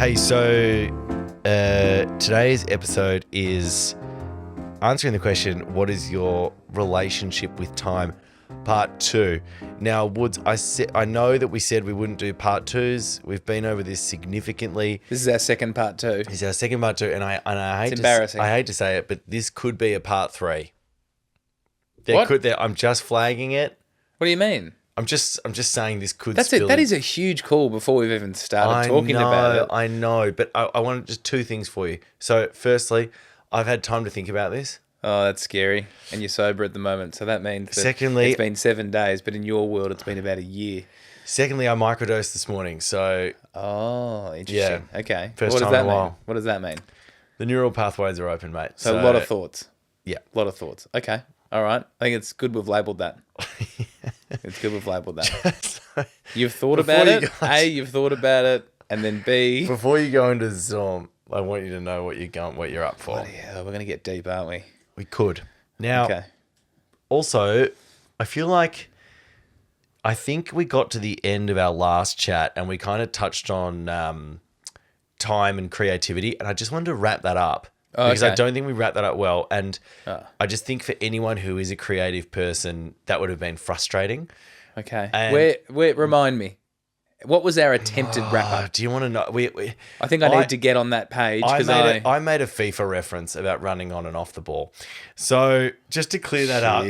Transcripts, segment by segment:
Hey, so today's episode is answering the question, what is your relationship with time? Part 2. Now, Woods, I know that we said we wouldn't do part 2s. We've been over this significantly. This is our second part 2. This is our second part 2, and I hate It's embarrassing. I hate to say it, but this could be a part 3. What? I'm just flagging it. What do you mean? I'm just saying this could. That's it. That is a huge call before we've even started talking about it. I know, but I wanted just 2 things for you. So, firstly, I've had time to think about this. Oh, that's scary. And you're sober at the moment, so that means that Secondly, it's been 7 days, but in your world, it's been about a year. Secondly, I microdosed this morning, so Oh, interesting. Yeah. Okay. First What time does that in a mean? while. What does that mean? the neural pathways are open, mate. So a lot of thoughts. Yeah. A lot of thoughts. Okay. All right. I think it's good we've labelled that. It's good we've labelled that. You've thought about it. A, you've thought about it. And then B. Before you go into Zoom, I want you to know what you're up for. Yeah, we're going to get deep, aren't we? We could. Now, Okay. also, I feel like I think we got to the end of our last chat and we kind of touched on time and creativity, and I just wanted to wrap that up. Oh, because I okay. don't think we wrapped that up well. And I just think for anyone who is a creative person, that would have been frustrating. Okay. And- Where remind me. What was our attempted wrap up? Do you want to know? I think I need to get on that page because I made a FIFA reference about running on and off the ball. So just to clear that up.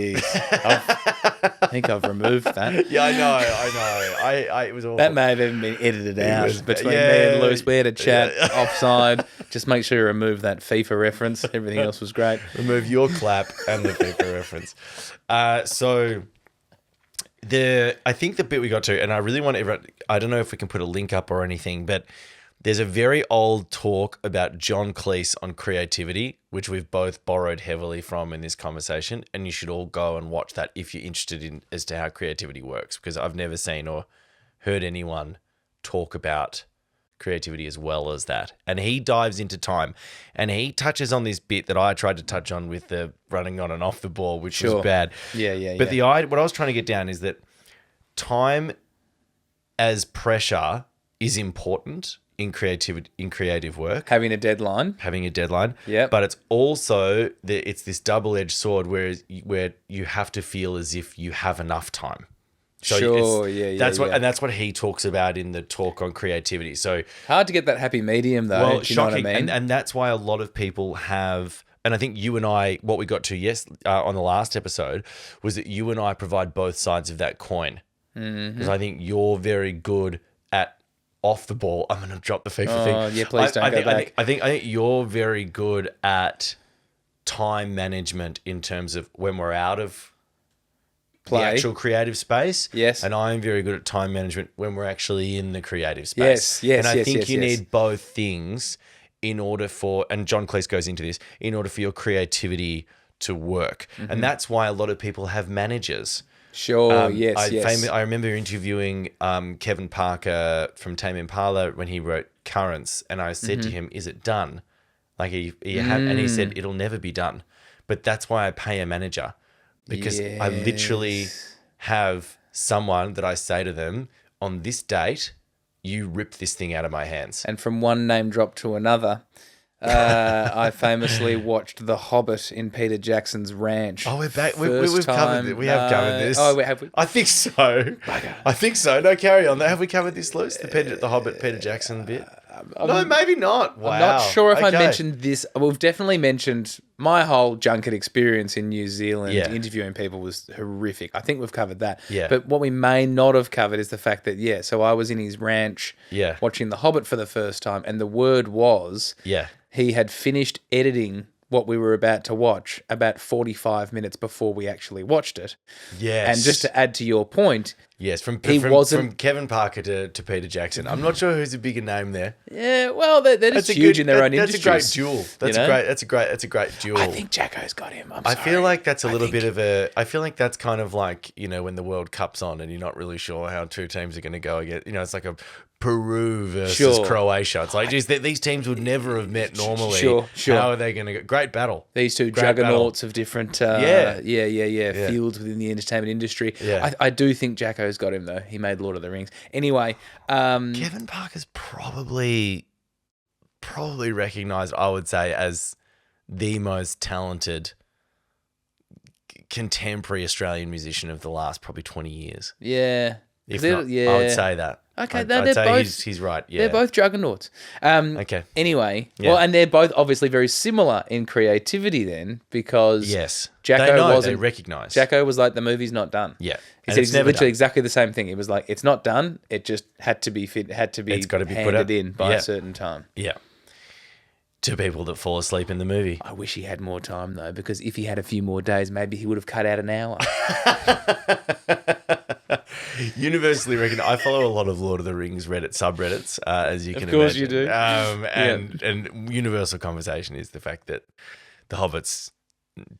I think I've removed that. Yeah, I know. It was awful. That may have even been edited out was- between yeah. me and Lewis. We had a chat offside. Just make sure you remove that FIFA reference. Everything else was great. Remove your clap and the FIFA reference. I think the bit we got to, and I really want everyone, I don't know if we can put a link up or anything, but there's a very old talk about John Cleese on creativity, which we've both borrowed heavily from in this conversation, and you should all go and watch that if you're interested in as to how creativity works, because I've never seen or heard anyone talk about creativity as well as that. And he dives into time, and he touches on this bit that I tried to touch on with the running on and off the ball, which was bad. Yeah. But what I was trying to get down is that time as pressure is important in creative work. Having a deadline. Yep. But it's also it's this double-edged sword where you have to feel as if you have enough time. So Sure, and that's what he talks about in the talk on creativity. So Hard to get that happy medium though. well, Do you know what I shocking, mean? and that's why a lot of people have. And I think you and I, what we got to on the last episode was that you and I provide both sides of that coin. Because I think you're very good at off the ball. I'm going to drop the FIFA thing. Oh, yeah, please don't go back. I think you're very good at time management in terms of when we're out of the actual creative space. Yes. And I'm very good at time management when we're actually in the creative space. Yes, And I yes, think yes, you yes. need both things in order for, and John Cleese goes into this, in order for your creativity to work. And that's why a lot of people have managers. Sure, yes. I remember interviewing Kevin Parker from Tame Impala when he wrote Currents, and I said to him, "Is it done?" Like and he said, "It'll never be done." But that's why I pay a manager, because I literally have someone that I say to them, "On this date, you rip this thing out of my hands." And from one name drop to another, I famously watched The Hobbit in Peter Jackson's ranch. Oh, we're back. We've First covered time. it. We have covered this. Oh, have we? I think so. I think so. No, carry on. Have we covered this, Lewis? The Hobbit, Peter Jackson bit? No, maybe not. Wow. I'm not sure if I Okay. mentioned this. We've definitely mentioned my whole junket experience in New Zealand. Yeah. Interviewing people was horrific. I think we've covered that. Yeah. But what we may not have covered is the fact that, so I was in his ranch watching The Hobbit for the first time, and the word was he had finished editing what we were about to watch about 45 minutes before we actually watched it. Yes. And just to add to your point, Yes, from wasn't- Kevin Parker to Peter Jackson. I'm not sure who's a bigger name there. yeah, well, they're just huge in their own industries. That's a great duel. That's a great duel. I think Jacko's got him. I feel like that's a little bit of a. I feel like that's kind of like, when the World Cup's on and you're not really sure how two teams are going to go again. It's like a Peru versus Croatia. It's like, geez, these teams would never have met normally. Sure. How are they going to go? Great battle. These two Great juggernauts of different fields within the entertainment industry. Yeah. I do think Jacko's got him, though. He made Lord of the Rings. Anyway. Kevin Parker's probably probably recognised, I would say, as the most talented contemporary Australian musician of the last probably 20 years. Yeah. If not, I would say that. Okay, I'd say both, he's right. Yeah, they're both juggernauts. Okay. Anyway, well, and they're both obviously very similar in creativity then, because they recognise. Jacko was like, the movie's not done. Yeah, he said literally exactly the same thing. It was like, it's not done. It just had to be it's got to be handed in by a certain time. Yeah. To people that fall asleep in the movie. I wish he had more time though, because if he had a few more days, maybe he would have cut out an hour. Universally recognized. I follow a lot of Lord of the Rings Reddit subreddits, as you can imagine. Of course you do. And universal conversation is the fact that The Hobbit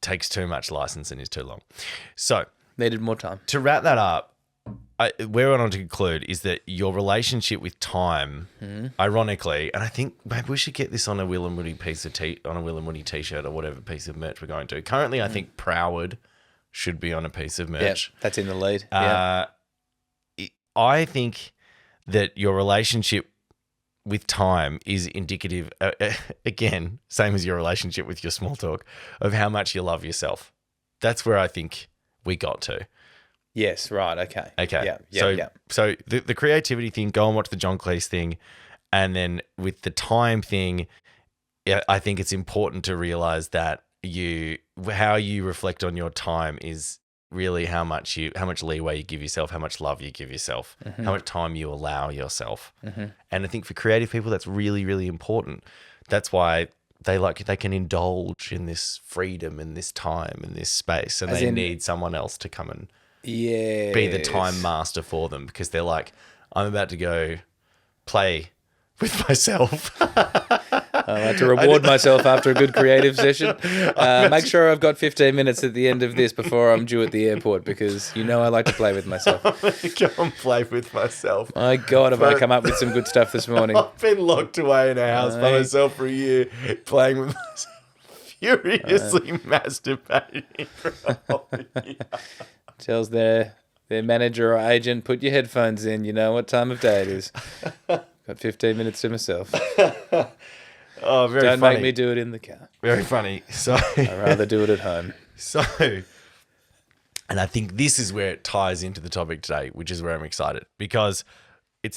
takes too much license and is too long. So needed more time. To wrap that up, where I want to conclude is that your relationship with time, ironically, and I think maybe we should get this on a Will and Woody on a Will and Woody t-shirt or whatever piece of merch we're going to. Currently, I think Proward should be on a piece of merch. Yeah, that's in the lead. I think that your relationship with time is indicative, again, same as your relationship with your small talk, of how much you love yourself. That's where I think we got to. Yes, right, okay. Okay. So the creativity thing, go and watch the John Cleese thing. And then with the time thing, I think it's important to realize that how you reflect on your time is really how much leeway you give yourself, how much love you give yourself, how much time you allow yourself. And I think for creative people, that's really, really important. That's why they can indulge in this freedom and this time and this space, and they need someone else to come and be the time master for them, because they're like, I'm about to go play with myself. I like to reward myself after a good creative session. Make sure I've got 15 minutes at the end of this before I'm due at the airport, because I like to play with myself. Go and play with myself. My God, have I come up with some good stuff this morning. I've been locked away in a house by myself for a year, playing with myself, furiously masturbating for a whole year. Tells their manager or agent, put your headphones in, you know what time of day it is. Got 15 minutes to myself. Oh, very Don't funny. Make me do it in the car. Very funny. So I'd rather do it at home. And I think this is where it ties into the topic today, which is where I'm excited, because I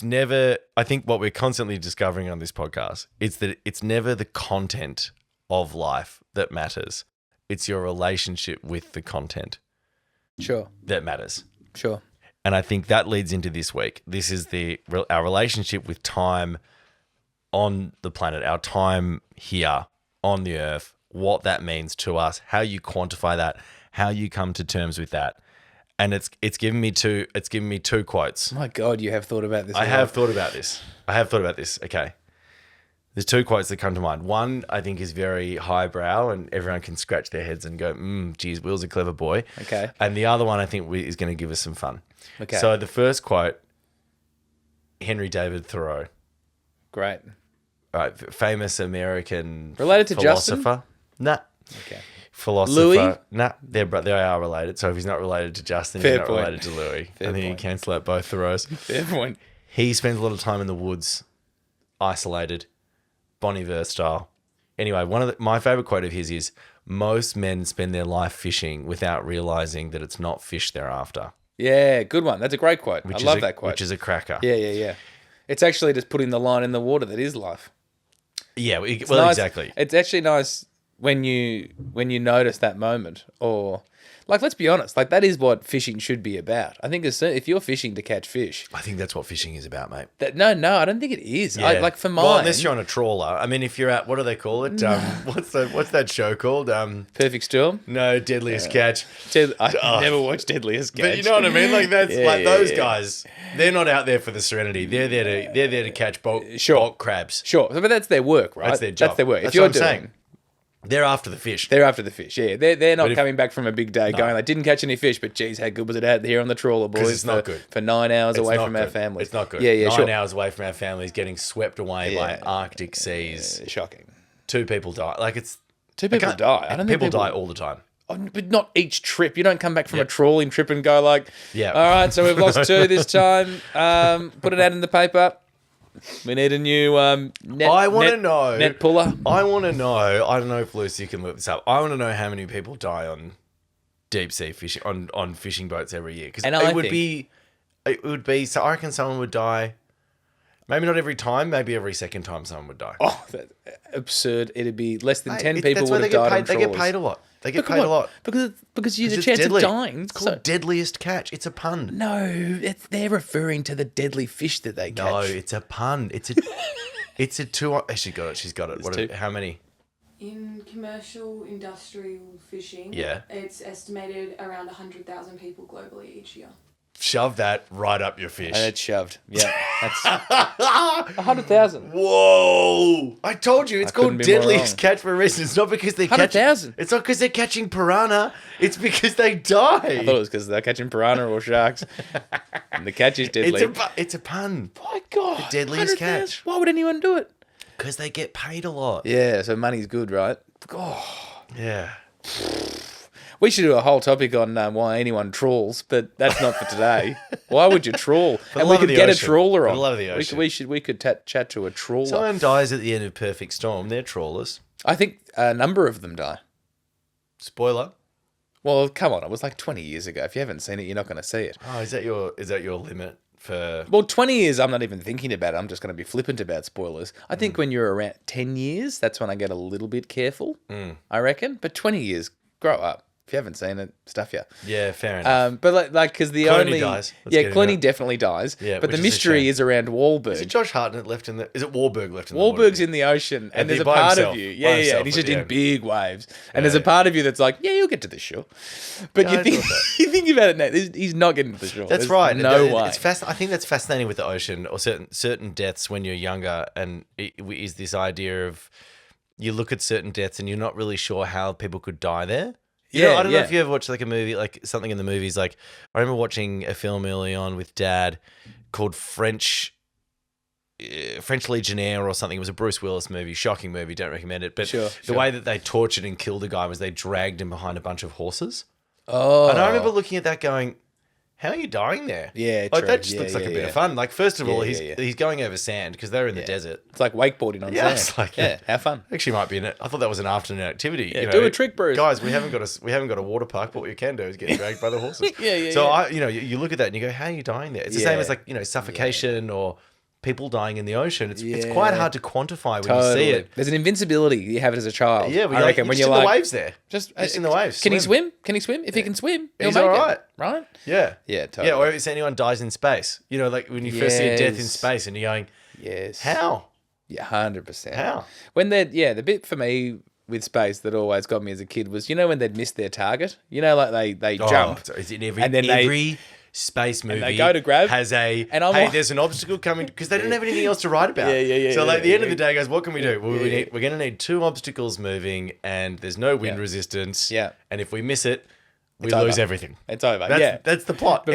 think what we're constantly discovering on this podcast is that it's never the content of life that matters. It's your relationship with the content. Sure. That matters. Sure. And I think that leads into this week. This is our relationship with time on the planet, our time here on the earth, what that means to us, how you quantify that, how you come to terms with that. And it's given me two quotes. My God, you have thought about this. I have thought about this. Okay. There's two quotes that come to mind. One, I think, is very highbrow and everyone can scratch their heads and go, geez, Will's a clever boy. Okay. And the other one, I think, is going to give us some fun. Okay. So the first quote, Henry David Thoreau. Great. Right, famous American related to philosopher. Justin? Nah. Okay. Philosopher. Louis? Nah, they are related. So if he's not related to Justin, Fair he's not point. related to Louis. Fair I think point. you cancel out both Thoreaus. Fair point. He spends a lot of time in the woods, isolated, Bon Iver style. Anyway, my favorite quote of his is, most men spend their life fishing without realizing that it's not fish they're after. Yeah, good one. That's a great quote. I love that quote. Which is a cracker. Yeah. It's actually just putting the line in the water that is life. Yeah, well, nice. Exactly. It's actually nice when you notice that moment, or like, let's be honest, like that is what fishing should be about. I think if you're fishing to catch fish, I think that's what fishing is about, mate. No, I don't think it is. Yeah. Like for mine, well, unless you're on a trawler. I mean, if you're at, what do they call it? What's that show called? Perfect Storm. No, Deadliest Catch. I never watched Deadliest Catch. But you know what I mean? Like that's those guys. They're not out there for the serenity. They're there to catch bulk crabs. Sure, but that's their work, right? That's their job. That's their work. That's what I'm saying. They're after the fish. Yeah. They're not coming back from a big day going, I didn't catch any fish, but geez, how good was it out here on the trawler, boys? It's not good. For 9 hours away from our families. It's not good. Yeah, 9 hours away from our families, getting swept away by Arctic seas. Shocking. 2 people die. Like it's... 2 people die. I don't think people die all the time. But not each trip. You don't come back from a trawling trip and go like, yeah, all right, so we've lost 2 this time. Put it out in the paper. We need a new net. I want to know. Net puller. I want to know. I don't know if Lucy can look this up. I want to know how many people die on deep sea fishing on fishing boats every year, because it would be. So I reckon someone would die. Maybe not every time. Maybe every second time someone would die. Oh, that's absurd! It'd be less than 10 people would have died on trawlers. They get paid a lot. They get paid a lot because you have a chance of dying. It's called deadliest catch. It's a pun. No, they're referring to the deadly fish that they catch. No, it's a pun. It's a two. She got it. She's got it. How many? In commercial industrial fishing, it's estimated around 100,000 people globally each year. Shove that right up your fish. And it's shoved. Yeah, that's 100,000. Whoa! I told you it's called deadliest catch for a reason. It's not because they catch 100,000. It's not because they're catching piranha. It's because they die. I thought it was because they're catching piranha or sharks, and the catch is deadly. It's a pun. My God, the deadliest catch. Why would anyone do it? Because they get paid a lot. Yeah, so money's good, right? Oh, yeah. We should do a whole topic on why anyone trawls, but that's not for today. Why would you trawl? And we could get a trawler on. I love the ocean. We could chat to a trawler. Someone dies at the end of Perfect Storm. They're trawlers. I think a number of them die. Spoiler. Well, come on. It was like 20 years ago. If you haven't seen it, you're not going to see it. Oh, is that your limit for... Well, 20 years, I'm not even thinking about it. I'm just going to be flippant about spoilers. I think when you're around 10 years, that's when I get a little bit careful, I reckon. But 20 years, grow up. If you haven't seen it, stuff you. Yeah, fair enough. But because the Clooney only dies. Clooney definitely dies. Yeah, but the mystery is around Wahlberg. Is it Josh Hartnett left in the? Is it Wahlberg left in the? Wahlberg's in the ocean, and there's a part of you, and he's just in big waves, and there's a part of you that's like, you'll get to the shore, but you think about it now, he's not getting to the shore. That's right. No way. It's I think that's fascinating with the ocean, or certain deaths when you're younger, and is this idea of you look at certain deaths and you're not really sure how people could die there. I don't know if you ever watched like a movie, like something in the movies. Like I remember watching a film early on with Dad called French Legionnaire or something. It was a Bruce Willis movie, shocking movie. Don't recommend it. But the way that they tortured and killed a guy was they dragged him behind a bunch of horses. Oh, and I remember looking at that going, how are you dying there? Yeah, like, that just looks like a bit of fun. Like, first of all, he's going over sand because they're in the desert. It's like wakeboarding on sand. It's like, have fun. Actually, might be in it. I thought that was an afternoon activity. Yeah, do a trick, Bruce. Guys, we haven't got a water park, but what you can do is get dragged by the horses. So you look at that and you go, how are you dying there? It's the same as like suffocation or people dying in the ocean. It's quite hard to quantify when you see it. There's an invincibility you have it as a child. Yeah, I reckon when you're in the waves there, just in the waves. Can he swim? If he can swim, he'll he's make all right. it. Right? Yeah, totally. Yeah, or if anyone dies in space, like when you first see a death in space, and you're going, yes, how? Yeah, 100%. How? When the bit for me with space that always got me as a kid was, when they'd missed their target. Like they jump, it's in every space movie, and they go to grab, has there's an obstacle coming, because they didn't have anything else to write about. So at the end of the day, guys, what can we do? Well, we're going to need 2 obstacles moving, and there's no wind resistance. Yeah. And if we miss it, we lose everything. It's over. That's the plot. But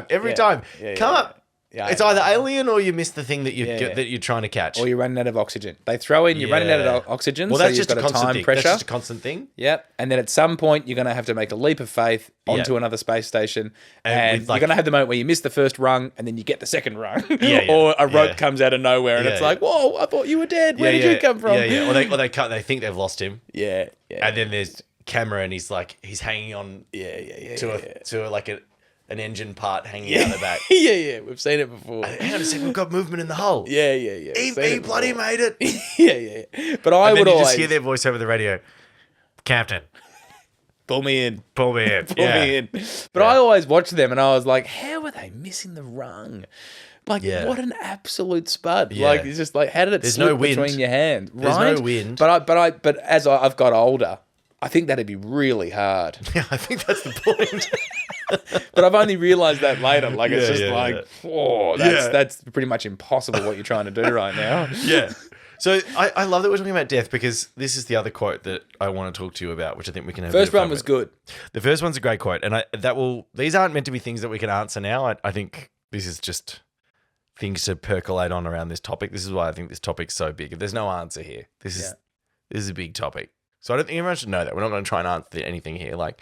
every time. Come up. Yeah, it's either alien or you miss the thing that you're trying to catch, or you're running out of oxygen. They throw in you're running out of oxygen. Well, that's just a constant thing. Pressure. That's just a constant thing. Yep. And then at some point you're going to have to make a leap of faith onto another space station, and you're going to have the moment where you miss the first rung and then you get the second rung, or a rope comes out of nowhere and it's like, whoa, I thought you were dead. Where did you come from? Yeah. Or they think they've lost him. Yeah. And then there's camera and he's hanging on. To like an engine part hanging out the back. Yeah. We've seen it before. Hang on a second, we've got movement in the hull. Yeah. He bloody made it. Yeah. But I would always just hear their voice over the radio. Captain. Pull me in. Pull me in. But I always watched them and I was like, how are they missing the rung? Like, what an absolute spud. Yeah. Like, it's just like, how did it slip between your hands? There's no wind. But as I've got older, I think that'd be really hard. Yeah, I think that's the point. But I've only realised that later. Like, it's just that's pretty much impossible what you're trying to do right now. Yeah. So I love that we're talking about death, because this is the other quote that I want to talk to you about, which I think we can have. First one was good. The first one's a great quote, and these aren't meant to be things that we can answer now. I think this is just things to percolate on around this topic. This is why I think this topic's so big. There's no answer here. This is a big topic. So I don't think everyone should know that. We're not going to try and answer anything here. Like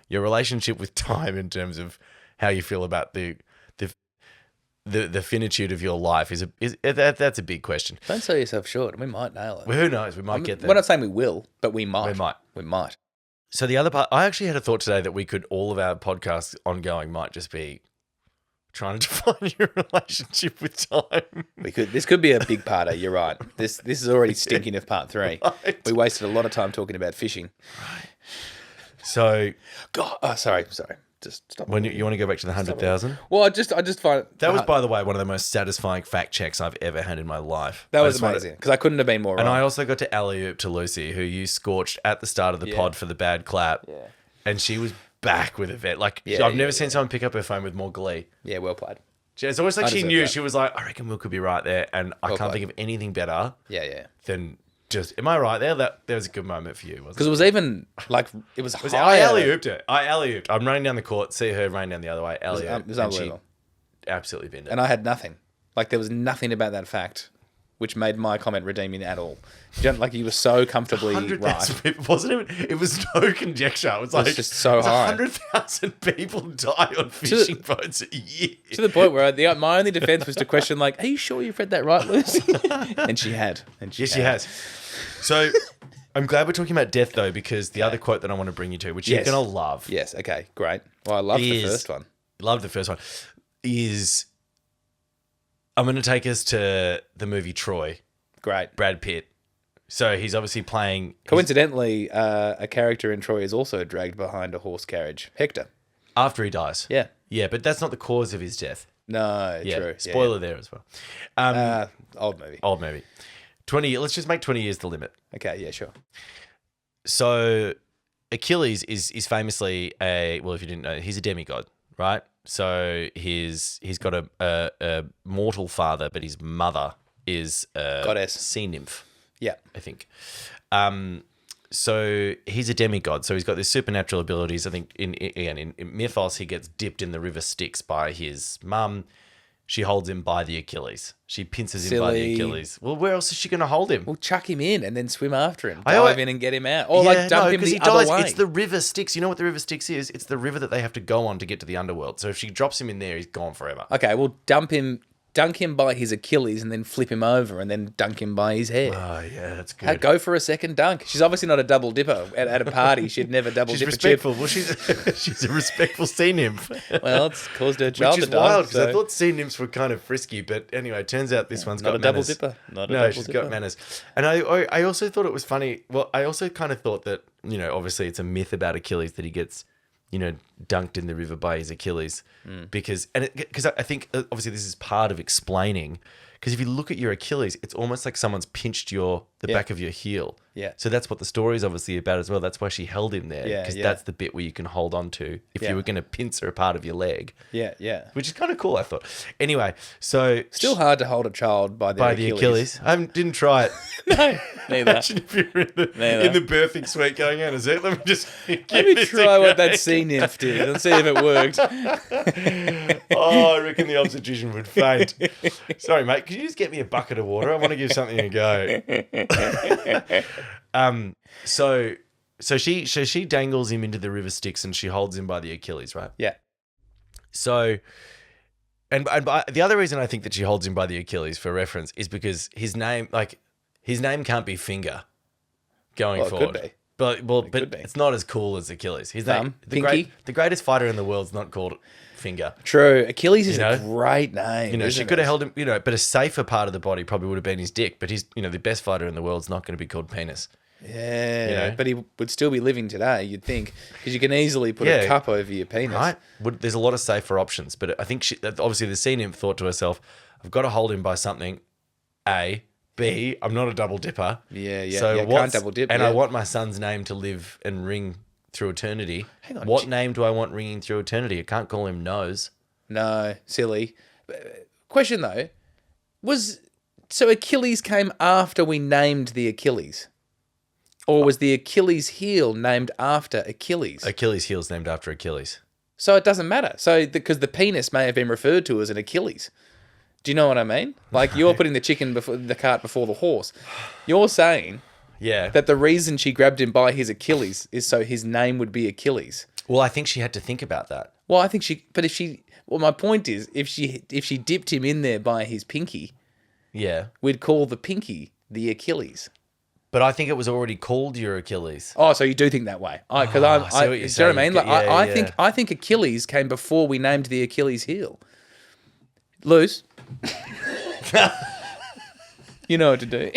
your relationship with time in terms of how you feel about the the finitude of your life is that's a big question. Don't sell yourself short. We might nail it. Well, who knows? We might get there. We're not saying we will, but we might. We might. So the other part, I actually had a thought today that we could, all of our podcasts ongoing might just be trying to define your relationship with time. This could be a big parter. You're right. This is already stinking of part 3. Right. We wasted a lot of time talking about fishing. Right. So, God, sorry. Just stop. When you want to go back to the 100,000? Well, I just find that was, by the way, one of the most satisfying fact checks I've ever had in my life. That was amazing because I couldn't have been more. And I also got to alley-oop to Lucy, who you scorched at the start of the pod for the bad clap. Yeah. And she was back with a vet. Like, I've never seen someone pick up her phone with more glee. Yeah, well played. It's almost like she knew. She was like, I reckon Will could be right there. And I can't think of anything better. Than just, am I right there? That was a good moment for you, wasn't it? Because it was even like, it was higher. I alley-ooped it. I'm running down the court, see her running down the other way. Alley-oop. It was unbelievable. She absolutely binned it. And I had nothing. Like, there was nothing about that fact which made my comment redeeming at all. Like, you were so comfortably 100,000 people, wasn't it? It was no conjecture. It was like, just so high. 100,000 people die on fishing boats a year. To the point where my only defense was to question, like, are you sure you've read that right, Lucy? And she had. She has. So, I'm glad we're talking about death, though, because the other quote that I want to bring you to, which you're going to love. Yes, okay, great. Well, I love the first one. Love the first one. I'm going to take us to the movie Troy. Great. Brad Pitt. So he's obviously playing... Coincidentally, a character in Troy is also dragged behind a horse carriage. Hector. After he dies. Yeah. Yeah, but that's not the cause of his death. No, yeah, true. Spoiler there as well. Old movie. Old movie. 20. Let's just make 20 years the limit. Okay, yeah, sure. So Achilles is famously if you didn't know, he's a demigod, right? So he's got a mortal father, but his mother is a goddess, sea nymph. Yeah, I think. So he's a demigod. So he's got these supernatural abilities. I think in mythos, he gets dipped in the river Styx by his mum. She holds him by the Achilles. She pinces him by the Achilles. Well, where else is she going to hold him? Well, chuck him in and then swim after him. Dive in and get him out. Or dump him the other way. It's the river Styx. You know what the river Styx is? It's the river that they have to go on to get to the underworld. So if she drops him in there, he's gone forever. Okay, well, dunk him by his Achilles and then flip him over and then dunk him by his head. Oh, yeah, that's good. Go for a second dunk. She's obviously not a double dipper. At a party, she'd never double dip a chip. Well, she's a respectful sea nymph. Well, it's caused her child to die. Which is wild, because I thought sea nymphs were kind of frisky, but anyway, it turns out this one's got manners. Not a double dipper. No, she's got manners. And I also thought it was funny. Well, I also kind of thought that, obviously it's a myth about Achilles that he gets... dunked in the river by his Achilles because I think obviously this is part of explaining, because if you look at your Achilles, it's almost like someone's pinched the back of your heel. Yeah. So that's what the story is obviously about as well. That's why she held him there, because that's the bit where you can hold on to if you were going to pincer a part of your leg. Yeah, yeah. Which is kind of cool, I thought. Anyway, so... Still hard to hold a child by the Achilles. I didn't try it. No, neither. Imagine if you're in the birthing suite going, let me just... Let me try what that sea nymph did and see if it worked. I reckon the obstetrician would faint. Sorry, mate, could you just get me a bucket of water? I want to give something a go. So she dangles him into the river Styx and she holds him by the Achilles, right? Yeah. So, and the other reason I think that she holds him by the Achilles for reference is because his name can't be Finger going forward. It could be. But it's not as cool as Achilles. His name, the greatest fighter in the world, is not called Finger. True. Achilles is a great name. She could have held him, but a safer part of the body probably would have been his dick. But he's, the best fighter in the world is not going to be called Penis. Yeah, but he would still be living today, you'd think, because you can easily put a cup over your penis. Right. There's a lot of safer options, but I think obviously the sea nymph thought to herself, I've got to hold him by something, A. B, I'm not a double dipper. Yeah. So can't double dip. And I want my son's name to live and ring through eternity. Hang on. What name do I want ringing through eternity? I can't call him Nose. No, silly. Question though, so Achilles came after we named the Achilles? Or was the Achilles heel named after Achilles? Achilles heel's named after Achilles. So it doesn't matter. So because the penis may have been referred to as an Achilles. Do you know what I mean? Like you're putting the cart before the horse. You're saying that the reason she grabbed him by his Achilles is so his name would be Achilles. Well, I think she had to think about that. Well, I think my point is, if she dipped him in there by his pinky, we'd call the pinky the Achilles. But I think it was already called your Achilles. Oh, so you do think that way? Because do you know what I mean? Like, I think Achilles came before we named the Achilles heel. Luz, you know what to do.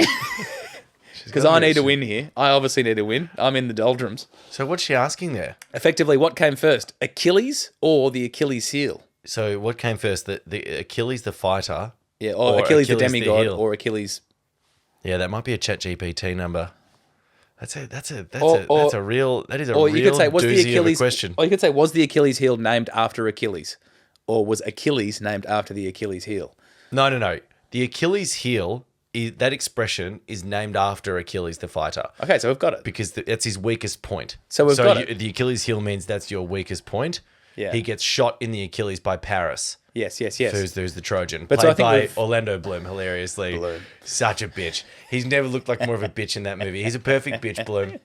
Because I need to win here. I obviously need to win. I'm in the doldrums. So what's she asking there? Effectively, what came first, Achilles or the Achilles heel? So what came first, the Achilles the fighter? Yeah, or Achilles the demigod, or Achilles. Yeah, that might be a ChatGPT number. That is a real doozy of a question. Or you could say, was the Achilles heel named after Achilles, or was Achilles named after the Achilles heel? No. The Achilles heel, that expression is named after Achilles the fighter. Okay, so we've got it because that's his weakest point. So we've got it. The Achilles heel means that's your weakest point. Yeah. He gets shot in the Achilles by Paris. Yes. Who's the Trojan. But played by Orlando Bloom, hilariously. Bloom. Such a bitch. He's never looked like more of a bitch in that movie. He's a perfect bitch, Bloom.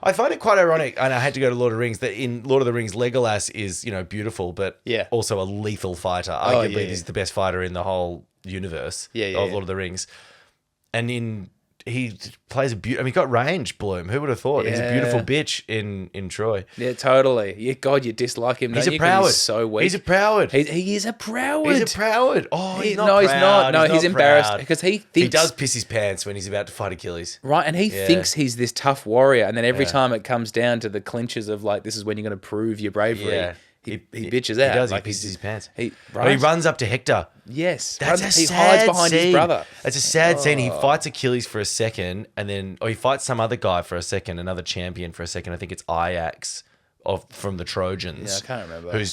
I find it quite ironic, and I had to go to Lord of the Rings, that in Lord of the Rings, Legolas is, beautiful, but also a lethal fighter. Arguably, he's the best fighter in the whole universe of Lord of the Rings. And he plays he got range, Bloom. Who would have thought? Yeah. He's a beautiful bitch in Troy. Yeah, totally. God, you dislike him. He's a proward. He's so weak. He's a proward. He is a proward. He's a proward. Oh, he's not proud. He's not. No, he's embarrassed because he thinks... He does piss his pants when he's about to fight Achilles. Right, and he thinks he's this tough warrior, and then every time it comes down to the clinches of, like, this is when you're going to prove your bravery... He bitches out. He does. Like he pisses his pants. He runs up to Hector. Yes. He hides behind his brother. It's a sad scene. He fights Achilles for a second, and then he fights some other guy for a second, another champion for a second. I think it's Ajax from the Trojans. Yeah, I can't remember.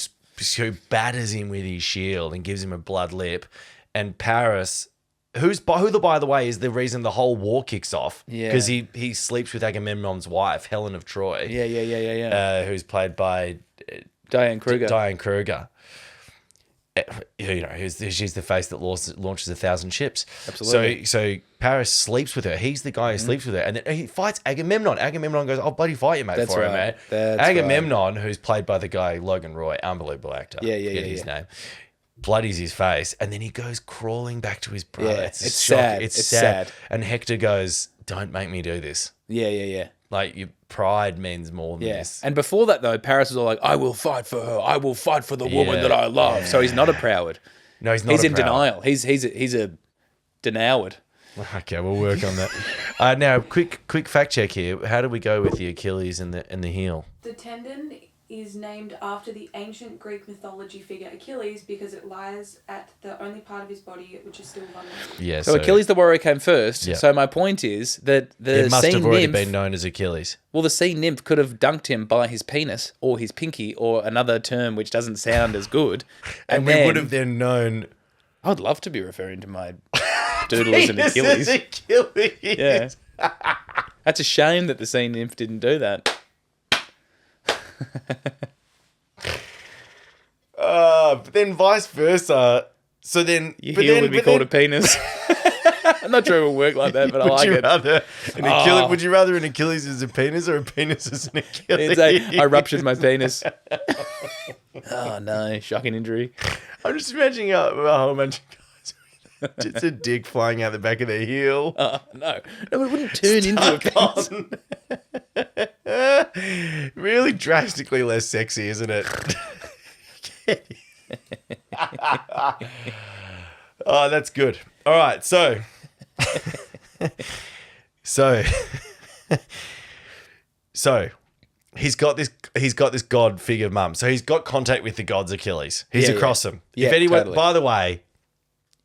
Who batters him with his shield and gives him a blood lip. And Paris, who by the way is the reason the whole war kicks off. Yeah. Because he sleeps with Agamemnon's wife, Helen of Troy. Yeah. Who's played by... Diane Kruger. She's the face that launches 1,000 ships. Absolutely. So Paris sleeps with her. He's the guy who sleeps with her, and then he fights Agamemnon. Agamemnon goes, "I'll bloody fight you, mate." That's for right. him, mate. That's Agamemnon, who's played by the guy Logan Roy, unbelievable actor. Yeah. His name. Bloodies his face, and then he goes crawling back to his brother. Yeah, it's sad. It's sad. And Hector goes, "Don't make me do this." Yeah. Like, your pride means more than this. And before that, though, Paris was all like, I will fight for her. I will fight for the woman that I love. Yeah. So he's not a proward. No, he's not. He's in denial. He's a denoward. Okay, we'll work on that. Now, quick fact check here. How do we go with the Achilles and the heel? The tendon is named after the ancient Greek mythology figure Achilles because it lies at the only part of his body which is still vulnerable. Yeah. So Achilles the warrior came first. Yeah. So my point is that it must have already been known as Achilles. Well, the sea nymph could have dunked him by his penis or his pinky or another term which doesn't sound as good. And we would have then known. I'd love to be referring to my doodle as an Achilles. Achilles. Yeah. That's a shame that the sea nymph didn't do that. But then vice versa. So then your heel would be called a penis. I'm not sure it would work like that, but I like it. Would you rather an Achilles as a penis or a penis as an Achilles? I ruptured my penis. Oh no, shocking injury. I'm just imagining a whole bunch of guys with just a dick flying out the back of their heel. No, it wouldn't turn into a penis. Really drastically less sexy, isn't it? Oh, that's good. All right, so he's got this god figure mum. So he's got contact with the gods Achilles. He's across them. Yeah, if anyone, totally. By the way,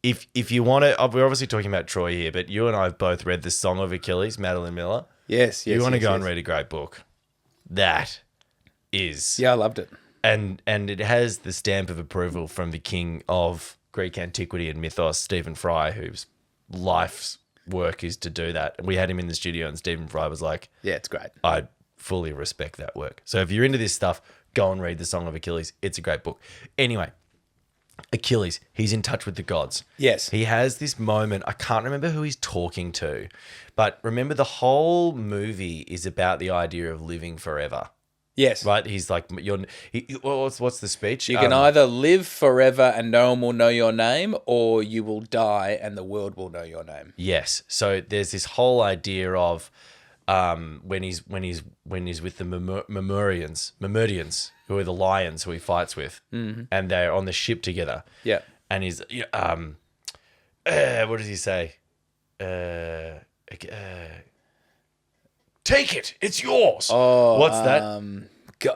if you want to, we're obviously talking about Troy here, but you and I have both read the Song of Achilles, Madeline Miller. Yes. You want to go and read a great book. That is. Yeah, I loved it. And it has the stamp of approval from the king of Greek antiquity and mythos, Stephen Fry, whose life's work is to do that. And we had him in the studio and Stephen Fry was like, yeah, it's great. I fully respect that work. So if you're into this stuff, go and read The Song of Achilles. It's a great book. Anyway, Achilles, he's in touch with the gods. Yes. He has this moment. I can't remember who he's talking to, but remember the whole movie is about the idea of living forever. Yes. Right? He's like, what's the speech? You can either live forever and no one will know your name, or you will die and the world will know your name. Yes. So there's this whole idea of when he's with the Memurians, who are the lions who he fights with, and they're on the ship together. Yeah. And he's what does he say? Take it. It's yours. Oh, what's that?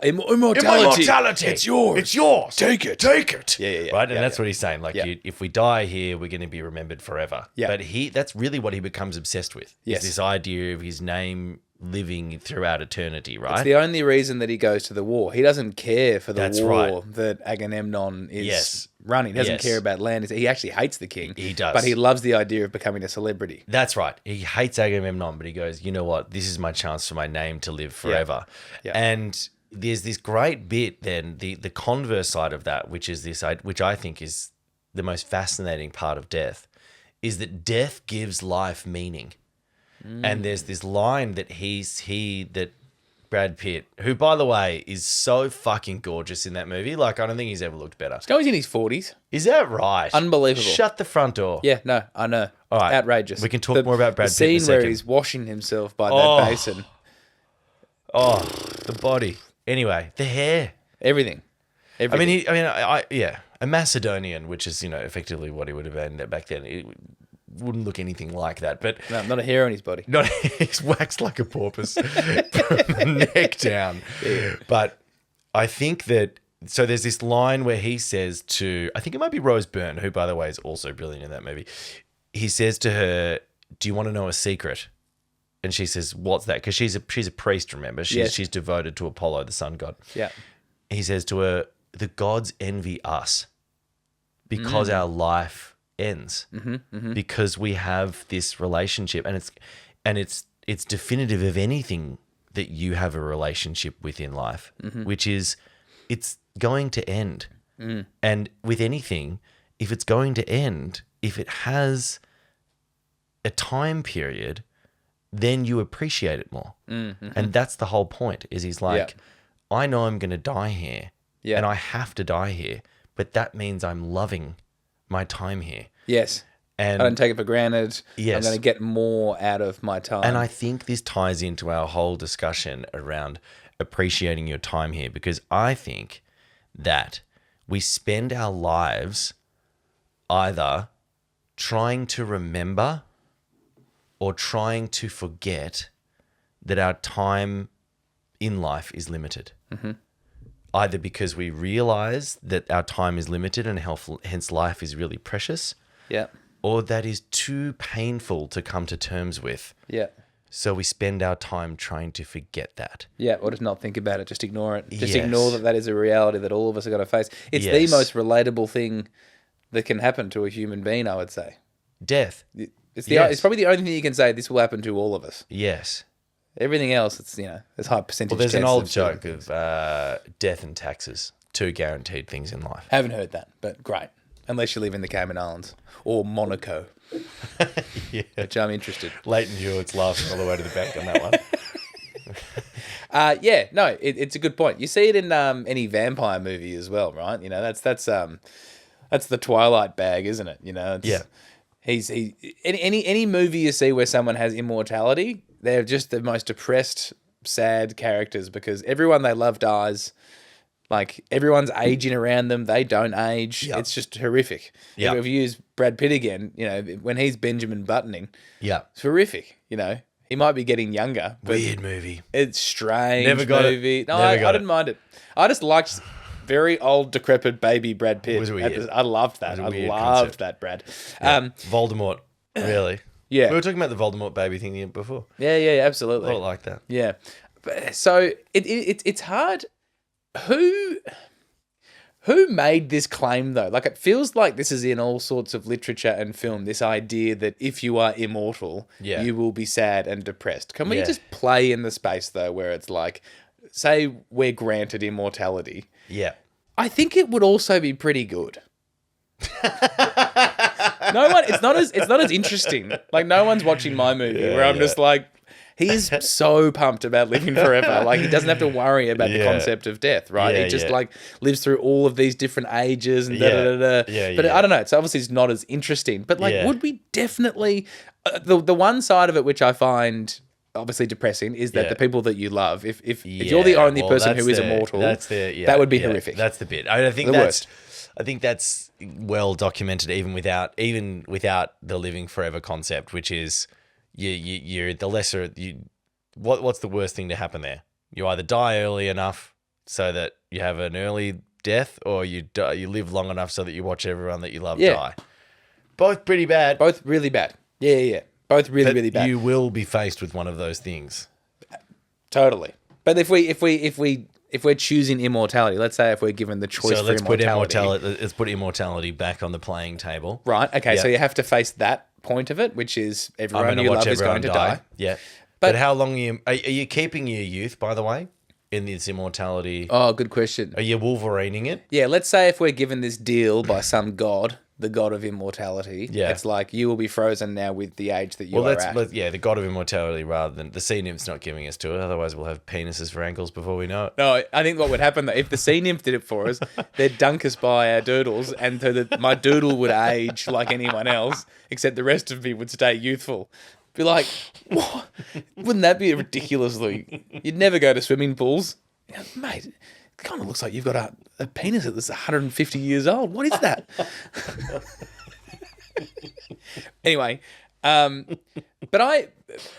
Immortality. It's yours. It's yours. Take it. Take it. Yeah. Right, and that's what he's saying. Like, if we die here, we're going to be remembered forever. Yeah. But that's really what he becomes obsessed with. Yes. Is this idea of his name living throughout eternity, right? It's the only reason that he goes to the war. He doesn't care for the war right. that Agamemnon is running. He doesn't care about land. He actually hates the king. He does. But he loves the idea of becoming a celebrity. That's right. He hates Agamemnon, but he goes, you know what? This is my chance for my name to live forever. Yeah. And there's this great bit then, the converse side of that, which I think is the most fascinating part of death, is that death gives life meaning. And there's this line that that Brad Pitt, who by the way is so fucking gorgeous in that movie, like I don't think he's ever looked better. You know he's in his 40s. Is that right? Unbelievable. Shut the front door. Yeah, no, I know. All right. Outrageous. We can talk more about Brad Pitt in a The scene where second. he's washing himself by that basin. Oh, the body. Anyway, the hair. Everything. A Macedonian, which is, effectively what he would have been back then. It wouldn't look anything like that, but No, not a hair on his body. he's waxed like a porpoise from the neck down. Yeah. But I think that, so there's this line where he says to, I think it might be Rose Byrne, who by the way is also brilliant in that movie. He says to her, do you want to know a secret? And she says, what's that? Because she's a priest, remember? She's devoted to Apollo, the sun god. Yeah. He says to her, the gods envy us because our life ends, because we have this relationship, and it's definitive of anything that you have a relationship with in life, which is it's going to end. And with anything, if it's going to end, if it has a time period, then you appreciate it more. And that's the whole point, is he's like, I know I'm going to die here, and I have to die here, but that means I'm loving my time here. Yes. And I don't take it for granted. Yes. I'm going to get more out of my time. And I think this ties into our whole discussion around appreciating your time here, because I think that we spend our lives either trying to remember or trying to forget that our time in life is limited. Either because we realize that our time is limited and hence life is really precious, or that is too painful to come to terms with. So we spend our time trying to forget that. Or just not think about it, just ignore it. Just ignore that is a reality that all of us are going to face. It's the most relatable thing that can happen to a human being, I would say. Death. It's probably the only thing you can say this will happen to all of us. Yes. Everything else, it's, there's high percentage. Well, there's an old joke of death and taxes, two guaranteed things in life. Haven't heard that, but great. Unless you live in the Cayman Islands or Monaco, which I'm interested. Leighton Hewitt's laughing all the way to the bank on that one. It's a good point. You see it in any vampire movie as well, right? That's the Twilight bag, isn't it? Any movie you see where someone has immortality, they're just the most depressed, sad characters because everyone they love dies. Like, everyone's aging around them. They don't age. Yep. It's just horrific. Yep. If you use Brad Pitt again, when he's Benjamin Buttoning, it's horrific. He might be getting younger. But weird movie. It's strange. Never got movie. it. No, I didn't mind it. I just liked very old, decrepit baby Brad Pitt. It was weird. I loved that. I loved that, Brad. Yeah. Voldemort, really. Yeah. We were talking about the Voldemort baby thing before. Yeah, absolutely. I like that. Yeah. So it's hard. Who made this claim, though? Like, it feels like this is in all sorts of literature and film, this idea that if you are immortal, you will be sad and depressed. Can we just play in the space, though, where it's like, say we're granted immortality. Yeah. I think it would also be pretty good. It's not as interesting. Like, no one's watching my movie where I'm just like, He is so pumped about living forever. Like, he doesn't have to worry about the concept of death, right? He just like lives through all of these different ages and But I don't know. So obviously it's not as interesting. But like, would we definitely the one side of it which I find obviously depressing is that the people that you love, if you're the only person who is immortal, that would be horrific. That's the bit. I think that's worst. I think that's well documented even without the living forever concept, which is you're the lesser what's the worst thing to happen there? You either die early enough so that you have an early death, or you live long enough so that you watch everyone that you love die. Both pretty bad. Both really bad. Yeah. Both really bad. You will be faced with one of those things. Totally. But if we're choosing immortality, let's say if we're given the choice for immortality. Let's put immortality back on the playing table. Right. Okay. So you have to face that point of it, which is everyone you love is going to die. Yeah. But how long are you keeping your youth, by the way, in this immortality? Oh, good question. Are you Wolverining it? Yeah. Let's say if we're given this deal by some god, the god of immortality. Yeah. It's like you will be frozen now with the age that you are at. The god of immortality rather than the sea nymph's not giving us to it. Otherwise, we'll have penises for ankles before we know it. No, I think what would happen, though, if the sea nymph did it for us, they'd dunk us by our doodles, and so that my doodle would age like anyone else, except the rest of me would stay youthful. Be like, what? Wouldn't that be ridiculously? You'd never go to swimming pools. You know, mate, it kind of looks like you've got a penis that's 150 years old. What is that? Anyway, but I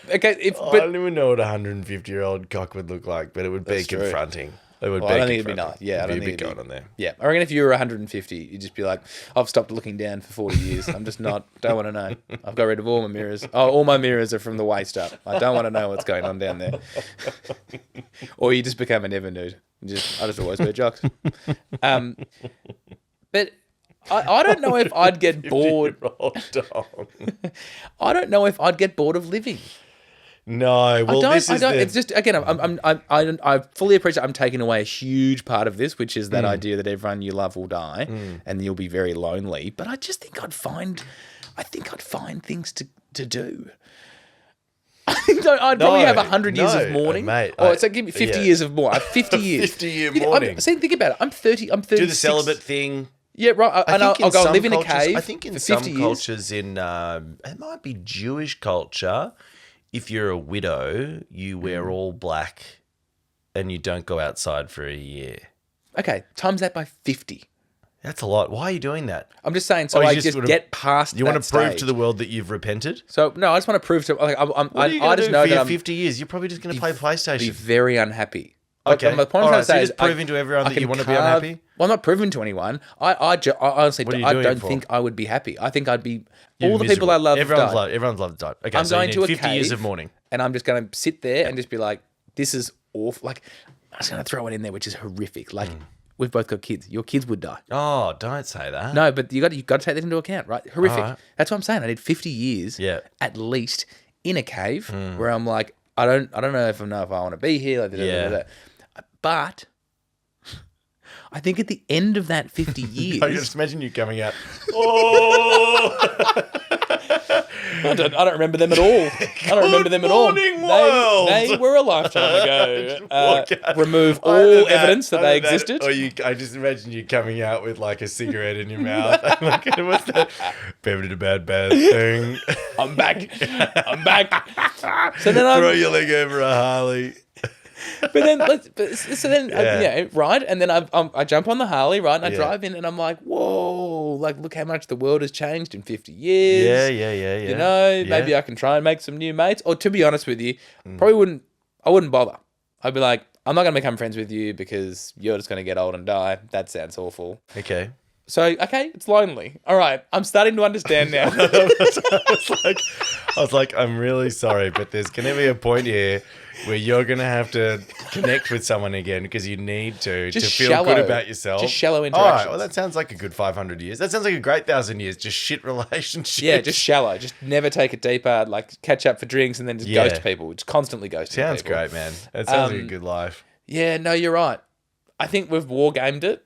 don't even know what a 150-year-old cock would look like, but it would be confronting. I don't think it'd be nice. Yeah, I don't think it'd be on there. Yeah, I reckon if you were 150, you'd just be like, I've stopped looking down for 40 years. I'm just don't want to know. I've got rid of all my mirrors. Oh, all my mirrors are from the waist up. I don't want to know what's going on down there. Or you just become a never nude. I just always wear jocks. But I don't know if I'd get bored. I don't know if I'd get bored of living. No, well, It's just, again, I fully appreciate I'm taking away a huge part of this, which is that idea that everyone you love will die and you'll be very lonely. But I just think I'd find things to do. I'd probably have 100 years of mourning. Mate, so give me 50 years of mourning. 50 years. 50-year mourning. Think about it. I'm 30. Do the celibate thing. Yeah, right. I'll go live in a cave. I think in some cultures, it might be Jewish culture, if you're a widow, you wear all black and you don't go outside for a year. Okay, times that by 50. That's a lot. Why are you doing that? I'm just saying, so I just get past. You want to prove to the world that you've repented? So no, I just want to prove to. Like, I just know that I'm 50 years. You're probably just going to play PlayStation. Be very unhappy. Okay. The point I'm trying to say is proving to everyone that you want to be unhappy. Well, I'm not proving to anyone. I honestly don't think I would be happy. I think I'd be all the people I love. Everyone's loved died. Okay, I'm going to a 50 years of mourning, and I'm just going to sit there and just be like, "This is awful." Like, I'm just going to throw it in there, which is horrific. Like, we've both got kids. Your kids would die. Oh, don't say that. No, but you got to take that into account, right? Horrific. Right. That's what I'm saying. I need 50 years, at least, in a cave where I'm like, I don't know if I want to be here. Like, but I think at the end of that 50 years... I just imagine you coming out, oh! I don't remember them at all. They were a lifetime ago. Remove all evidence that they existed. I just imagine you coming out with like a cigarette in your mouth. Like, what's that? Bever did a bad thing. I'm back. So then throw your leg over a Harley. But then, right? And then I jump on the Harley, right? And I drive in, and I'm like, whoa! Like, look how much the world has changed in 50 years. Yeah. You know, maybe I can try and make some new mates. Or to be honest with you, I wouldn't bother. I'd be like, I'm not going to become friends with you because you're just going to get old and die. That sounds awful. Okay. So, okay, it's lonely. All right, I'm starting to understand now. I was like, I'm really sorry, but there's going to be a point here where you're going to have to connect with someone again because you need to feel good about yourself. Just shallow interactions. All right, well, that sounds like a good 500 years. That sounds like a great 1,000 years. Just shit relationships. Yeah, just shallow. Just never take it deeper, like catch up for drinks and then just ghost people. Just constantly ghost people. Sounds great, man. That sounds like a good life. Yeah, no, you're right. I think we've war gamed it.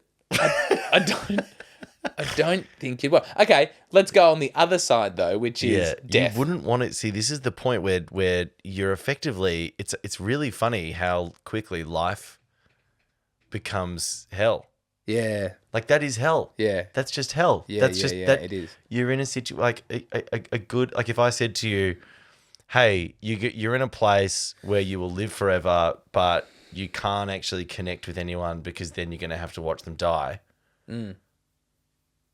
I don't think you'd want. Okay, let's go on the other side though, which is death. You wouldn't want to see. This is the point where you're effectively. It's really funny how quickly life becomes hell. Yeah. Like that is hell. Yeah. That's just hell. Yeah, That's yeah, just yeah, that. it is. You're in a situation like a good. Like if I said to you, "Hey, you're in a place where you will live forever, but you can't actually connect with anyone because then you're going to have to watch them die." Mm.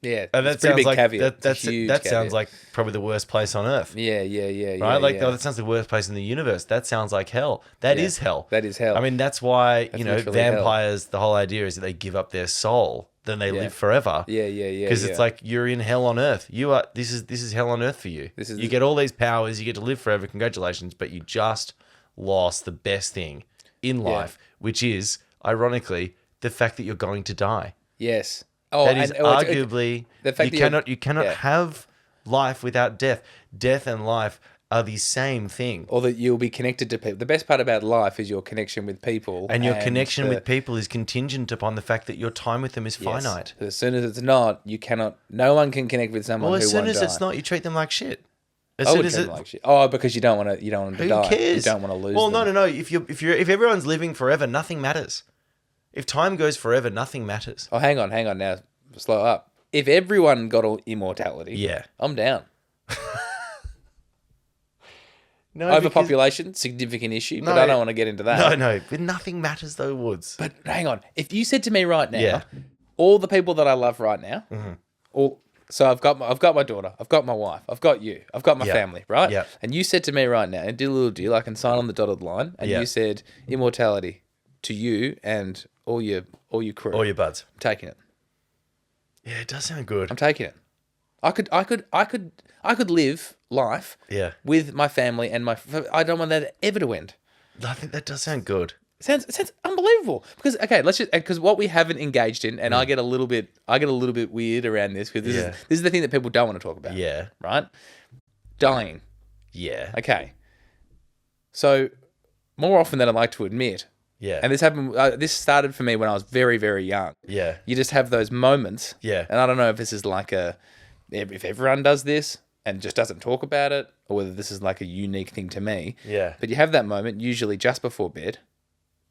Yeah, and that it's a pretty sounds big like caveat. that sounds like probably the worst place on earth. Yeah, right? Like, yeah. oh, that sounds like the worst place in the universe. That sounds like hell. That is hell. That is hell. I mean, that's why, That's vampires, the whole idea is that they give up their soul, then they live forever. Yeah. Because it's like you're in hell on earth. This is hell on earth for you. You get all these powers, you get to live forever. Congratulations, but you just lost the best thing in life, which is, ironically, the fact that you're going to die. Yes. That is arguably the fact you cannot have life without death. Death and life are the same thing. Or that you'll be connected to people. The best part about life is your connection with people. And your connection with people is contingent upon the fact that your time with them is finite. As soon as it's not, you cannot. No one can connect with someone who won't die. Well, as soon as it's not, you treat them like shit. As soon as it, like shit. Oh, because you don't want to. You don't want to die. Who cares? You don't want to lose. Well, them. no. If everyone's living forever, nothing matters. If time goes forever, nothing matters. Oh, hang on now. Slow up. If everyone got all immortality, I'm down. No, overpopulation, significant issue, but I don't want to get into that. No, but nothing matters though, Woods. But hang on, if you said to me right now, all the people that I love right now, so I've got my daughter, I've got my wife, I've got you, I've got my family, right? Yeah. And you said to me right now, and did a little deal, I can sign on the dotted line, and you said immortality to you and all your crew, all your buds. I'm taking it. Yeah, it does sound good. I'm taking it. I could live life with my family and I don't want that ever to end. I think that does sound good. It sounds unbelievable. Because what we haven't engaged in, and I get a little bit weird around this because this is the thing that people don't want to talk about. Yeah. Right? Dying. Yeah. Okay. So more often than I'd like to admit. Yeah. And this happened. This started for me when I was very, very young. Yeah. You just have those moments. Yeah. And I don't know if this is like if everyone does this and just doesn't talk about it, or whether this is like a unique thing to me. Yeah. But you have that moment usually just before bed,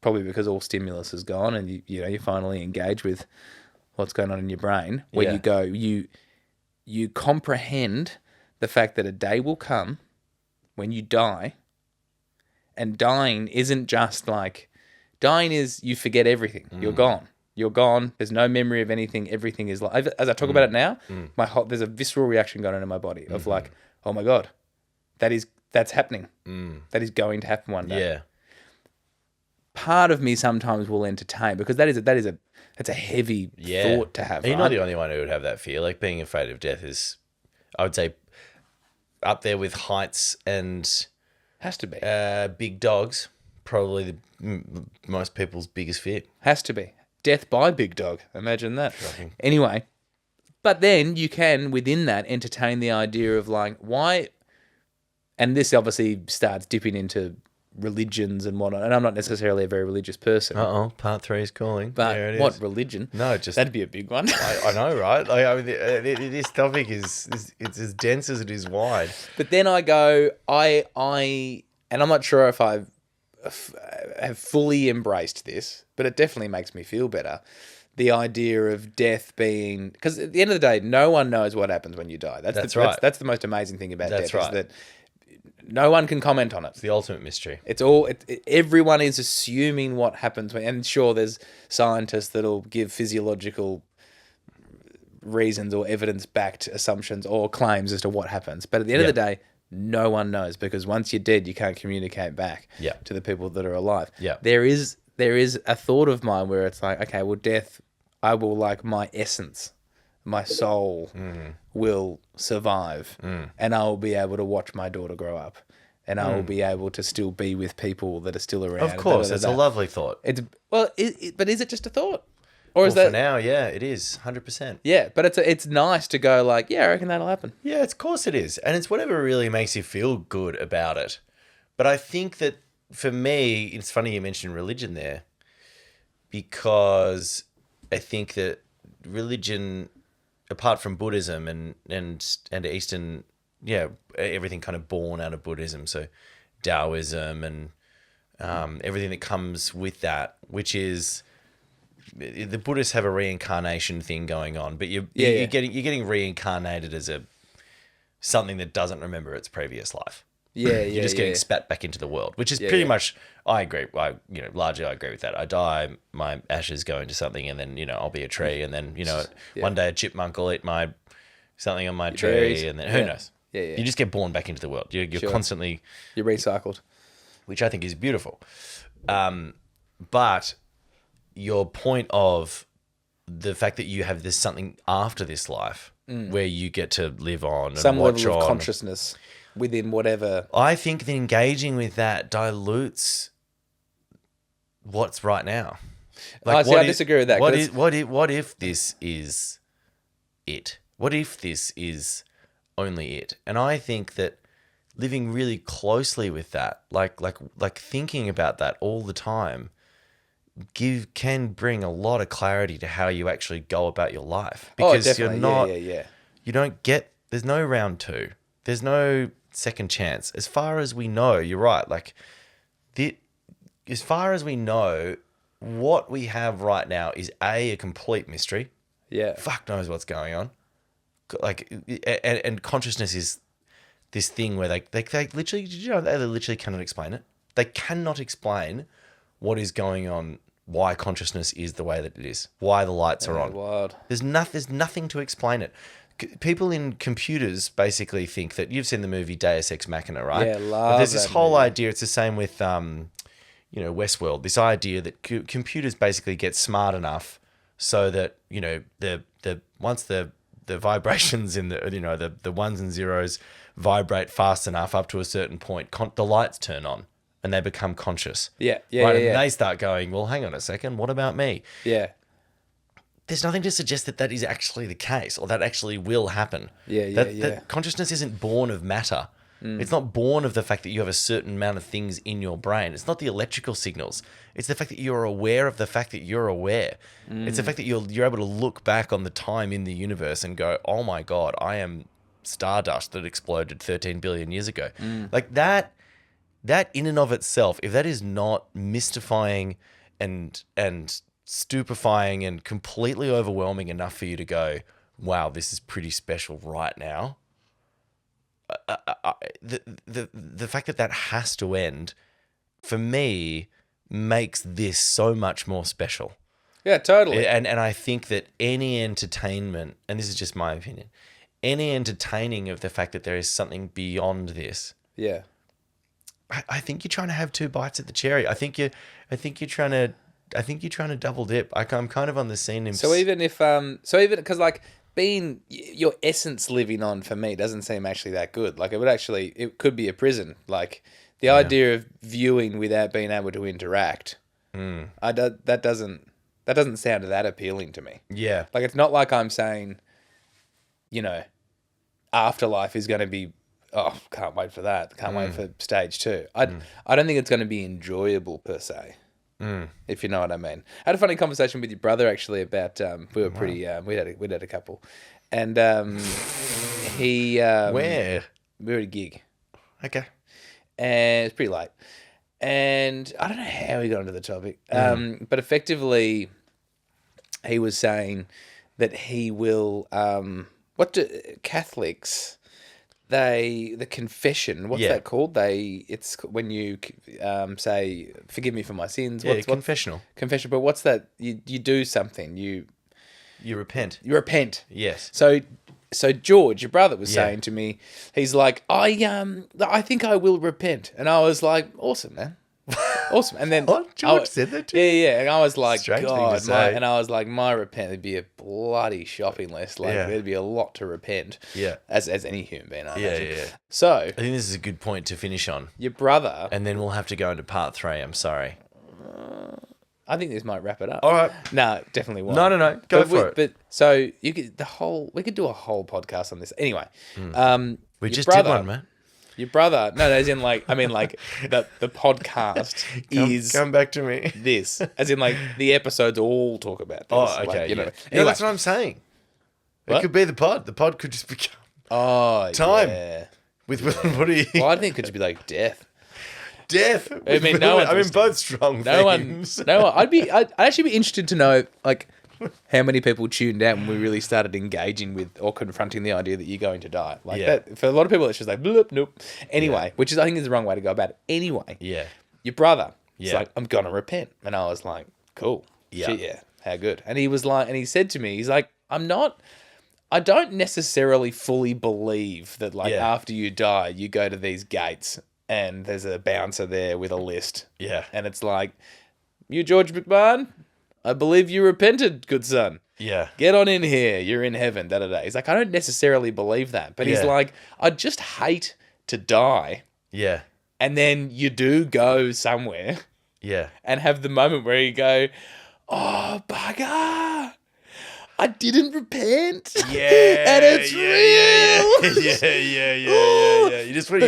probably because all stimulus is gone and you finally engage with what's going on in your brain, where you comprehend the fact that a day will come when you die, and dying isn't just like. Dying is you forget everything. You're gone. You're gone. There's no memory of anything. Everything is like, as I talk about it now, there's a visceral reaction going on in my body of like, oh my God, that's happening. That is going to happen one day. Yeah. Part of me sometimes will entertain because that's a heavy thought to have. You're not the only one who would have that fear. Like being afraid of death is, I would say, up there with heights and has to be big dogs. Probably most people's biggest fear. Has to be. Death by big dog. Imagine that. Shocking. Anyway, but then you can, within that, entertain the idea of like, why... And this obviously starts dipping into religions and whatnot, and I'm not necessarily a very religious person. Part 3 is calling. But what, religion? No, just... That'd be a big one. I know, right? Like, I mean, this topic is it's as dense as it is wide. But then I go, and I'm not sure if I've have fully embraced this, but it definitely makes me feel better. The idea of death being... Because at the end of the day, no one knows what happens when you die. That's right. That's the most amazing thing about death, is that no one can comment on it. It's the ultimate mystery. It's all... everyone is assuming what happens when... And sure, there's scientists that'll give physiological reasons or evidence-backed assumptions or claims as to what happens. But at the end of the day... No one knows, because once you're dead, you can't communicate back to the people that are alive. Yeah. There is a thought of mine where it's like, okay, well, death, I will, like, my essence, my soul will survive, and I will be able to watch my daughter grow up, and I will be able to still be with people that are still around. Of course, it's a lovely thought. But is it just a thought? Or is for now, yeah, it is 100%. Yeah, but it's nice to go like, yeah, I reckon that'll happen. Yeah, of course it is. And it's whatever really makes you feel good about it. But I think that for me, it's funny you mentioned religion there, because I think that religion apart from Buddhism and Eastern, everything kind of born out of Buddhism. So Taoism and everything that comes with that, which is the Buddhists have a reincarnation thing going on, but you're getting reincarnated as something that doesn't remember its previous life. You're just getting spat back into the world, which is pretty much. I agree. Largely I agree with that. I die, my ashes go into something, and then I'll be a tree, and then one day a chipmunk will eat something on my tree, berries. And then who knows? You just get born back into the world. You're constantly you're recycled, which I think is beautiful. But your point of the fact that you have this something after this life where you get to live on and some watch level of on. consciousness within whatever. I think that engaging with that dilutes what's right now. I disagree with that. What if this is it? What if this is only it? And I think that living really closely with that, like thinking about that all the time, can bring a lot of clarity to how you actually go about your life. Because you're not, you don't get, there's no round two. There's no second chance. As far as we know, you're right. As far as we know, what we have right now is a complete mystery. Yeah. Fuck knows what's going on. And consciousness is this thing where they literally, they literally cannot explain it. They cannot explain what is going on, why consciousness is the way that it is, why the lights are on. Wild. There's nothing to explain it. People in computers basically think that you've seen the movie Deus Ex Machina, right? Yeah, love but there's this that whole movie. idea. It's the same with Westworld. This idea that computers basically get smart enough so that once the vibrations in the ones and zeros vibrate fast enough up to a certain point, the lights turn on and they become conscious. Yeah. And they start going, well, hang on a second, what about me? Yeah. There's nothing to suggest that is actually the case or that actually will happen. That consciousness isn't born of matter. It's not born of the fact that you have a certain amount of things in your brain. It's not the electrical signals. It's the fact that you're aware of the fact that you're aware. It's the fact that you're able to look back on the time in the universe and go, oh my God, I am stardust that exploded 13 billion years ago. Like that in and of itself, if that is not mystifying and stupefying and completely overwhelming enough for you to go, wow, this is pretty special right now. The fact that has to end, for me, makes this so much more special. Yeah, totally. And I think that any entertainment, and this is just my opinion, any entertaining of the fact that there is something beyond this. Yeah. I think you're trying to have two bites at the cherry. I think you're trying to double dip. I'm kind of on the scene. So even because being your essence living on for me doesn't seem actually that good. Like it could be a prison. Like the idea of viewing without being able to interact. That doesn't sound that appealing to me. Yeah. Like it's not like I'm saying, afterlife is going to be. Oh, can't wait for that. Can't wait for stage 2. I don't think it's going to be enjoyable per se. If you know what I mean. I had a funny conversation with your brother actually about we were pretty we had a couple, and he where we were at a gig, okay, and it's pretty late, and I don't know how he got into the topic, but effectively he was saying that he will what do Catholics. The confession, what's that called? It's when you say, forgive me for my sins. Confessional. Confession, but what's that? You do something. You repent. You repent. Yes. So George, your brother, was saying to me, he's like, I think I will repent. And I was like, awesome, man. Awesome. And then what? George said that to you? Yeah. And I was like, strange God, thing to say. and I was like, my repent would be a bloody shopping list. Like there'd be a lot to repent. Yeah. As any human being, I imagine. Yeah. So I think this is a good point to finish on. Your brother, and then we'll have to go into part 3. I'm sorry. I think this might wrap it up. All right. No, definitely won't. No. Go for it. But so we could do a whole podcast on this. Anyway, we just brother, did one, man. Your brother, no, as in like, I mean like the podcast is come back to me. This, as in like the episodes all talk about this. Oh, okay. Like, Anyway, anyway, that's what I'm saying. It could be the pod. The pod could just become time. Yeah. With what do you? Well, I think it could just be like death. Death. I mean, both strong themes. I'd actually be interested to know, like, how many people tuned out when we really started engaging with or confronting the idea that you're going to die. Like that, for a lot of people, it's just like, bloop, nope. Anyway, which is, I think, is the wrong way to go about it. Anyway, your brother, he's like, I'm going to repent. And I was like, cool. Shit, yeah. How good. And he was like, and he said to me, he's like, I don't necessarily fully believe that, like, after you die, you go to these gates and there's a bouncer there with a list. Yeah. And it's like, you, George McMahon, I believe you repented, good son. Yeah. Get on in here. You're in heaven. Da-da-da. He's like, I don't necessarily believe that. But he's like, I just hate to die. Yeah. And then you do go somewhere. Yeah. And have the moment where you go, oh, bugger. I didn't repent. Yeah. And it's real.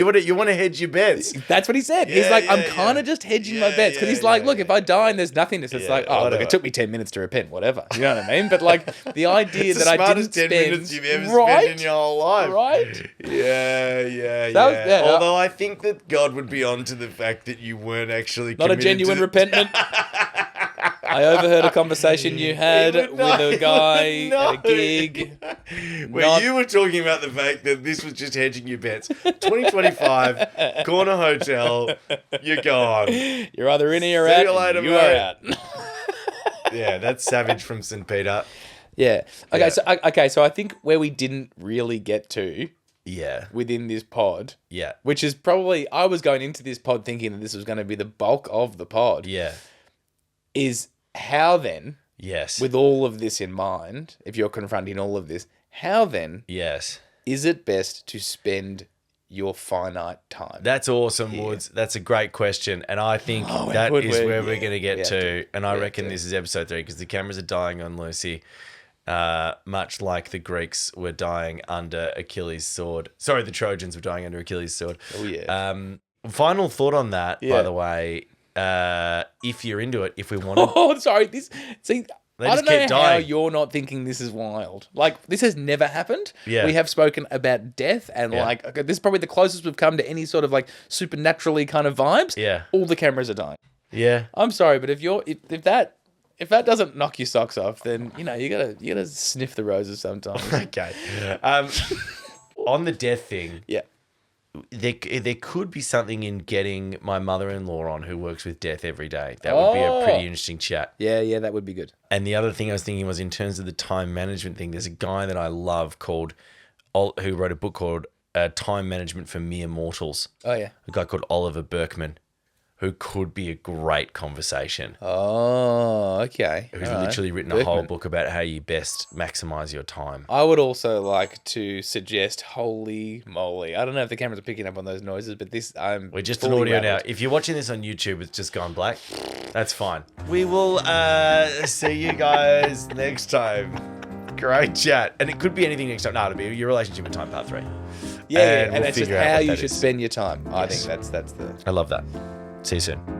Yeah. You want to hedge your bets. That's what he said. He's like, I'm kind of just hedging my bets. Because he's like, look, if I die and there's nothingness, it's like, oh, look, it took me 10 minutes to repent, whatever. You know what I mean? But like the idea that I didn't spend 10 minutes you've ever spent in your whole life. Right? Yeah. Although I think that God would be onto the fact that you weren't actually not a genuine repentment. I overheard a conversation you had with a guy at a gig. Where you were talking about the fact that this was just hedging your bets. 2025, corner hotel, you're gone. You're either in or you're out. See you later, you are out. Yeah, that's Savage from St. Peter. Yeah. Okay, so I think where we didn't really get to within this pod, which is probably, I was going into this pod thinking that this was going to be the bulk of the pod, is how then, with all of this in mind, if you're confronting all of this, how then is it best to spend your finite time? That's awesome, Woods. That's a great question. And I think that is where we're going to get to. And I reckon this is episode 3 because the cameras are dying on Lucy, much like the Greeks were dying under Achilles' sword. Sorry, the Trojans were dying under Achilles' sword. Oh, yeah. Final thought on that, by the way. If you're into it, if we want to... Oh, sorry. I don't know how you're not thinking this is wild. Like, this has never happened. Yeah. We have spoken about death and like, okay, this is probably the closest we've come to any sort of like supernaturally kind of vibes. Yeah. All the cameras are dying. Yeah. I'm sorry, but if that doesn't knock your socks off, then, you know, you gotta sniff the roses sometimes. Okay. On the death thing. Yeah. There could be something in getting my mother-in-law on who works with death every day. That would be a pretty interesting chat. Yeah, that would be good. And the other thing I was thinking was in terms of the time management thing, there's a guy that I love who wrote a book called Time Management for Mere Mortals. Oh, yeah. A guy called Oliver Berkman, who could be a great conversation. Oh, okay. Who's literally written a whole book about how you best maximize your time. I would also like to suggest, holy moly, I don't know if the cameras are picking up on those noises, but we're just an audio now. If you're watching this on YouTube, it's just gone black. That's fine. We will see you guys next time. Great chat. And it could be anything next time. No, it'll be your relationship with time, part 3. Yeah, and that's just how you should spend your time. I think that's the... I love that. See you soon.